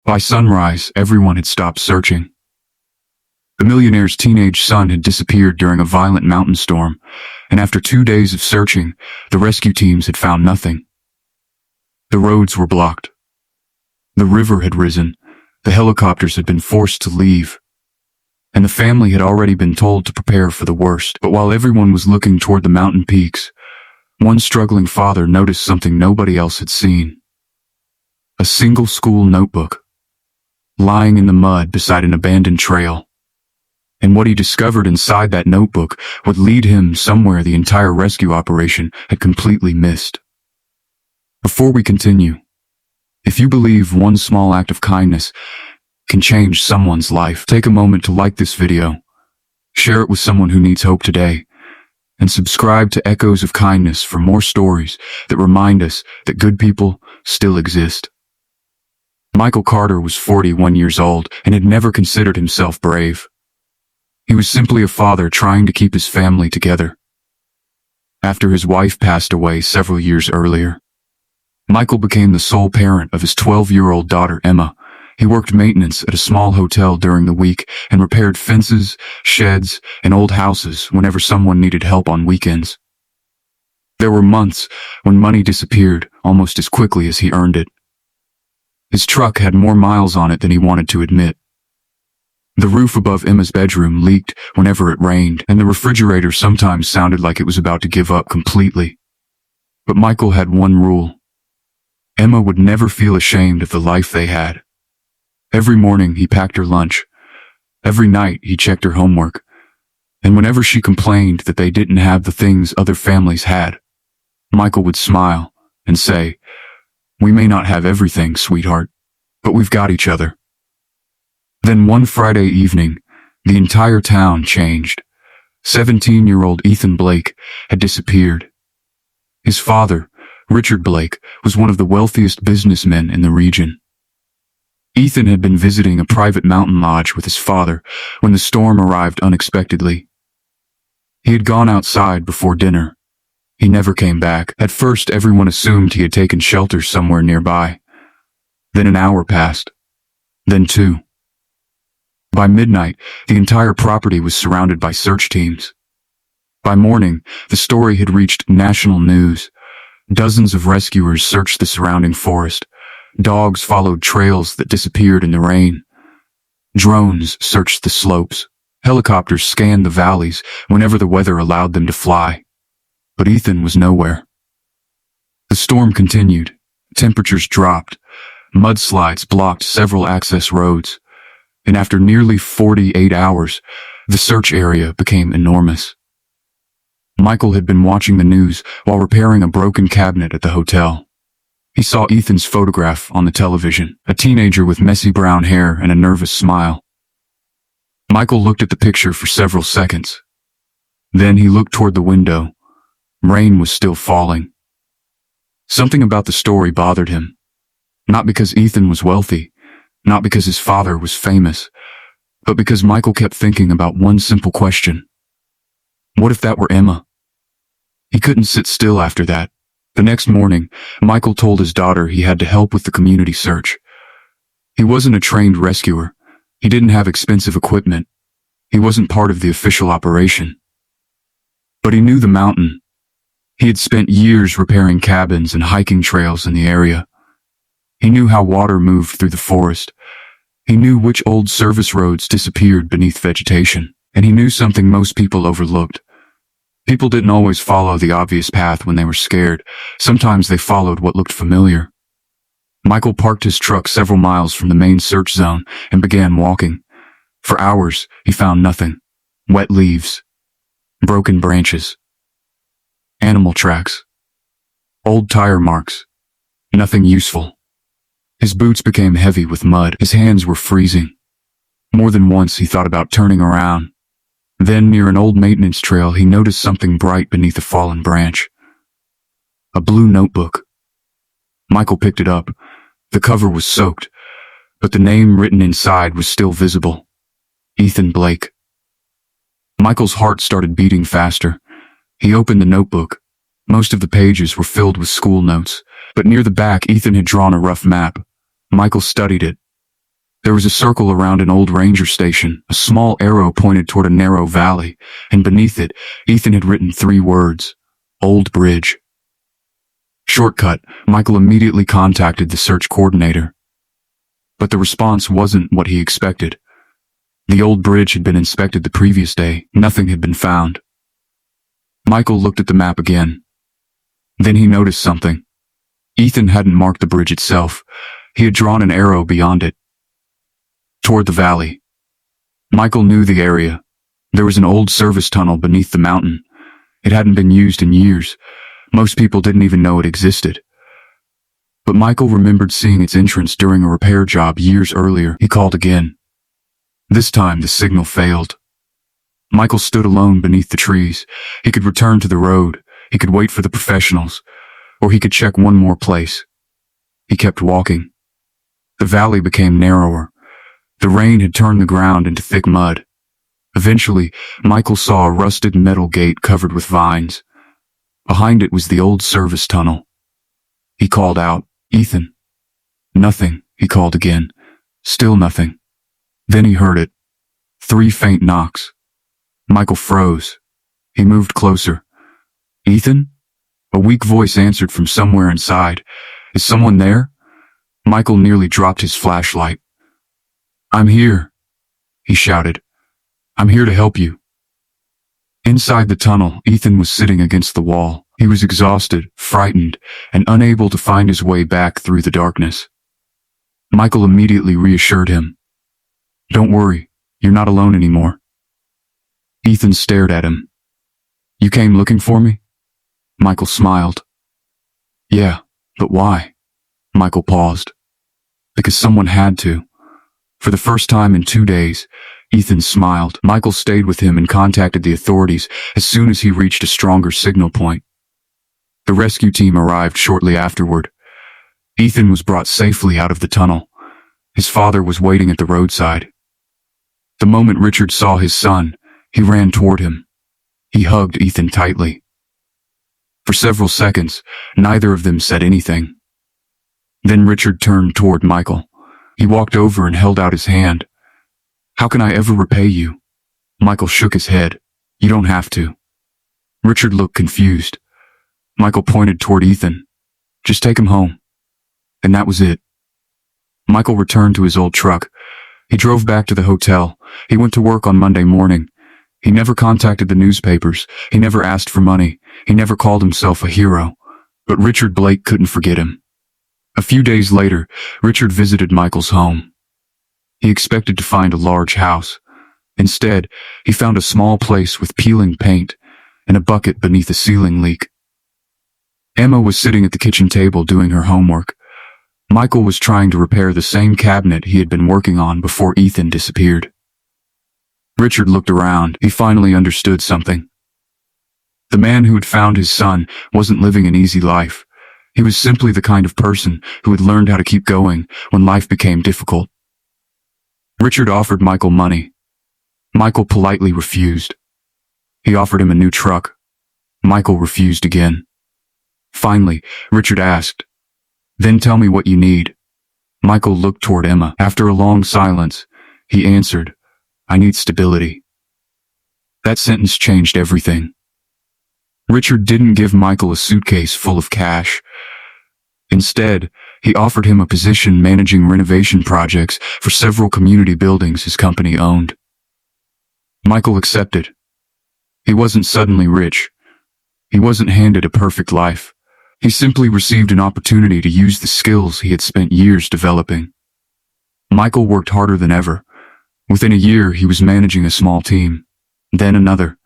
By sunrise, everyone had stopped searching. The millionaire's teenage son had disappeared during a violent mountain storm, and after 2 days of searching, the rescue teams had found nothing. The roads were blocked. The river had risen, the helicopters had been forced to leave, and the family had already been told to prepare for the worst. But while everyone was looking toward the mountain peaks, one struggling father noticed something nobody else had seen. A single school notebook, lying in the mud beside an abandoned trail. And what he discovered inside that notebook would lead him somewhere the entire rescue operation had completely missed. Before we continue, if you believe one small act of kindness can change someone's life, take a moment to like this video, share it with someone who needs hope today, and subscribe to Echoes of Kindness for more stories that remind us that good people still exist. Michael Carter was 41 years old and had never considered himself brave. He was simply a father trying to keep his family together. After his wife passed away several years earlier, Michael became the sole parent of his 12-year-old daughter, Emma. He worked maintenance at a small hotel during the week and repaired fences, sheds, and old houses whenever someone needed help on weekends. There were months when money disappeared almost as quickly as he earned it. His truck had more miles on it than he wanted to admit. The roof above Emma's bedroom leaked whenever it rained, and the refrigerator sometimes sounded like it was about to give up completely. But Michael had one rule. Emma would never feel ashamed of the life they had. Every morning he packed her lunch. Every night he checked her homework. And whenever she complained that they didn't have the things other families had, Michael would smile and say, "We may not have everything, sweetheart, but we've got each other." Then one Friday evening, the entire town changed. 17-year-old Ethan Blake had disappeared. His father, Richard Blake, was one of the wealthiest businessmen in the region. Ethan had been visiting a private mountain lodge with his father when the storm arrived unexpectedly. He had gone outside before dinner. He never came back. At first, everyone assumed he had taken shelter somewhere nearby. Then an hour passed. Then 2. By midnight, the entire property was surrounded by search teams. By morning, the story had reached national news. Dozens of rescuers searched the surrounding forest. Dogs followed trails that disappeared in the rain. Drones searched the slopes. Helicopters scanned the valleys whenever the weather allowed them to fly. But Ethan was nowhere. The storm continued. Temperatures dropped. Mudslides blocked several access roads. And after nearly 48 hours, the search area became enormous. Michael had been watching the news while repairing a broken cabinet at the hotel. He saw Ethan's photograph on the television, a teenager with messy brown hair and a nervous smile. Michael looked at the picture for several seconds. Then he looked toward the window. Rain was still falling. Something about the story bothered him. Not because Ethan was wealthy, not because his father was famous, but because Michael kept thinking about one simple question. What if that were Emma? He couldn't sit still after that. The next morning, Michael told his daughter he had to help with the community search. He wasn't a trained rescuer. He didn't have expensive equipment. He wasn't part of the official operation. But he knew the mountain. He had spent years repairing cabins and hiking trails in the area. He knew how water moved through the forest. He knew which old service roads disappeared beneath vegetation, and he knew something most people overlooked. People didn't always follow the obvious path when they were scared. Sometimes they followed what looked familiar. Michael parked his truck several miles from the main search zone and began walking. For hours, he found nothing. Wet leaves, broken branches, animal tracks, old tire marks, nothing useful. His boots became heavy with mud. His hands were freezing. More than once he thought about turning around. Then, near an old maintenance trail, he noticed something bright beneath a fallen branch. A blue notebook. Michael picked it up. The cover was soaked, but the name written inside was still visible. Ethan Blake. Michael's heart started beating faster. He opened the notebook. Most of the pages were filled with school notes, but near the back, Ethan had drawn a rough map. Michael studied it. There was a circle around an old ranger station, a small arrow pointed toward a narrow valley, and beneath it, Ethan had written 3 words: Old Bridge. Shortcut, Michael immediately contacted the search coordinator. But the response wasn't what he expected. The old bridge had been inspected the previous day. Nothing had been found. Michael looked at the map again. Then he noticed something. Ethan hadn't marked the bridge itself. He had drawn an arrow beyond it, toward the valley. Michael knew the area. There was an old service tunnel beneath the mountain. It hadn't been used in years. Most people didn't even know it existed. But Michael remembered seeing its entrance during a repair job years earlier. He called again. This time the signal failed. Michael stood alone beneath the trees. He could return to the road. He could wait for the professionals. Or he could check one more place. He kept walking. The valley became narrower. The rain had turned the ground into thick mud. Eventually, Michael saw a rusted metal gate covered with vines. Behind it was the old service tunnel. He called out, "Ethan." Nothing, he called again. Still nothing. Then he heard it. 3 faint knocks. Michael froze. He moved closer. "Ethan?" A weak voice answered from somewhere inside. "Is someone there?" Michael nearly dropped his flashlight. "I'm here," he shouted. "I'm here to help you." Inside the tunnel, Ethan was sitting against the wall. He was exhausted, frightened, and unable to find his way back through the darkness. Michael immediately reassured him. "Don't worry, you're not alone anymore." Ethan stared at him. "You came looking for me?" Michael smiled. "Yeah, but why?" Michael paused. "Because someone had to." For the first time in 2 days, Ethan smiled. Michael stayed with him and contacted the authorities as soon as he reached a stronger signal point. The rescue team arrived shortly afterward. Ethan was brought safely out of the tunnel. His father was waiting at the roadside. The moment Richard saw his son, he ran toward him. He hugged Ethan tightly. For several seconds, neither of them said anything. Then Richard turned toward Michael. He walked over and held out his hand. "How can I ever repay you?" Michael shook his head. "You don't have to." Richard looked confused. Michael pointed toward Ethan. "Just take him home." And that was it. Michael returned to his old truck. He drove back to the hotel. He went to work on Monday morning. He never contacted the newspapers. He never asked for money. He never called himself a hero. But Richard Blake couldn't forget him. A few days later, Richard visited Michael's home. He expected to find a large house. Instead, he found a small place with peeling paint and a bucket beneath a ceiling leak. Emma was sitting at the kitchen table doing her homework. Michael was trying to repair the same cabinet he had been working on before Ethan disappeared. Richard looked around. He finally understood something. The man who had found his son wasn't living an easy life. He was simply the kind of person who had learned how to keep going when life became difficult. Richard offered Michael money. Michael politely refused. He offered him a new truck. Michael refused again. Finally, Richard asked, "Then tell me what you need." Michael looked toward Emma. After a long silence, he answered, "I need stability." That sentence changed everything. Richard didn't give Michael a suitcase full of cash. Instead, he offered him a position managing renovation projects for several community buildings his company owned. Michael accepted. He wasn't suddenly rich. He wasn't handed a perfect life. He simply received an opportunity to use the skills he had spent years developing. Michael worked harder than ever. Within a year, he was managing a small team. Then another.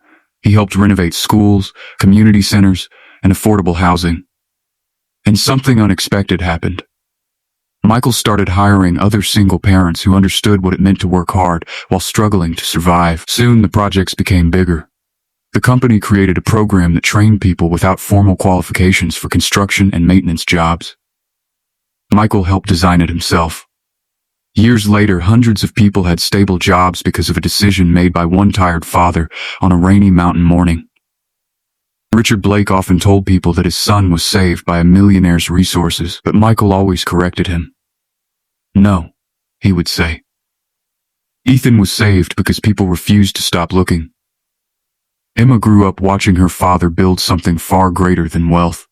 He helped renovate schools, community centers, and affordable housing. And something unexpected happened. Michael started hiring other single parents who understood what it meant to work hard while struggling to survive. Soon, the projects became bigger. The company created a program that trained people without formal qualifications for construction and maintenance jobs. Michael helped design it himself. Years later, hundreds of people had stable jobs because of a decision made by one tired father on a rainy mountain morning. Richard Blake often told people that his son was saved by a millionaire's resources, but Michael always corrected him. "No," he would say. Ethan was saved because people refused to stop looking. Emma grew up watching her father build something far greater than wealth.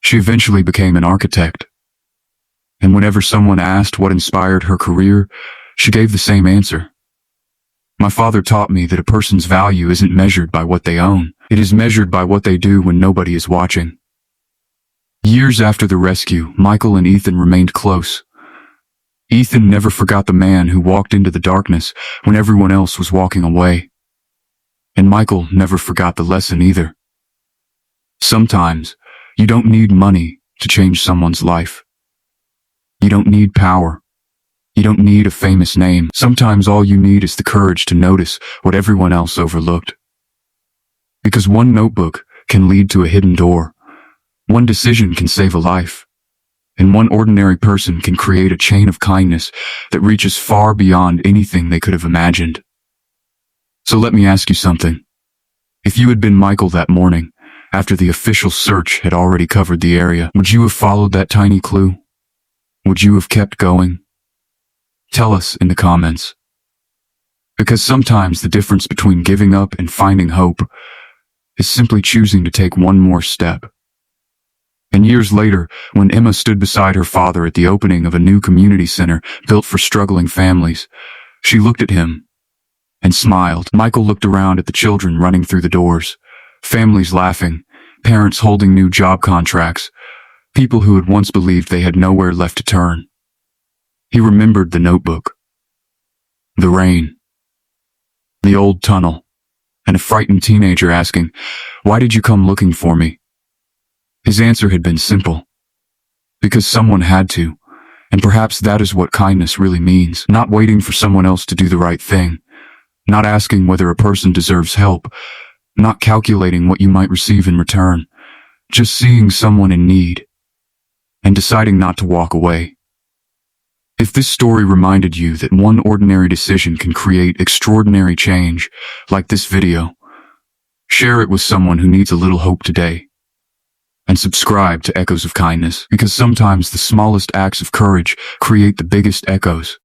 She eventually became an architect. And whenever someone asked what inspired her career, she gave the same answer. My father taught me that a person's value isn't measured by what they own. It is measured by what they do when nobody is watching. Years after the rescue, Michael and Ethan remained close. Ethan never forgot the man who walked into the darkness when everyone else was walking away. And Michael never forgot the lesson either. Sometimes, you don't need money to change someone's life. You don't need power. You don't need a famous name. Sometimes all you need is the courage to notice what everyone else overlooked. Because one notebook can lead to a hidden door. One decision can save a life. And one ordinary person can create a chain of kindness that reaches far beyond anything they could have imagined. So let me ask you something. If you had been Michael that morning, after the official search had already covered the area, would you have followed that tiny clue? Would you have kept going? Tell us in the comments. Because sometimes the difference between giving up and finding hope is simply choosing to take one more step. And years later, when Emma stood beside her father at the opening of a new community center built for struggling families, she looked at him and smiled. Michael looked around at the children running through the doors, families laughing, parents holding new job contracts, people who had once believed they had nowhere left to turn. He remembered the notebook, the rain, the old tunnel, and a frightened teenager asking, "Why did you come looking for me?" His answer had been simple. Because someone had to, and perhaps that is what kindness really means. Not waiting for someone else to do the right thing, not asking whether a person deserves help, not calculating what you might receive in return, just seeing someone in need, and deciding not to walk away. If this story reminded you that one ordinary decision can create extraordinary change, like this video, share it with someone who needs a little hope today. And subscribe to Echoes of Kindness, because sometimes the smallest acts of courage create the biggest echoes.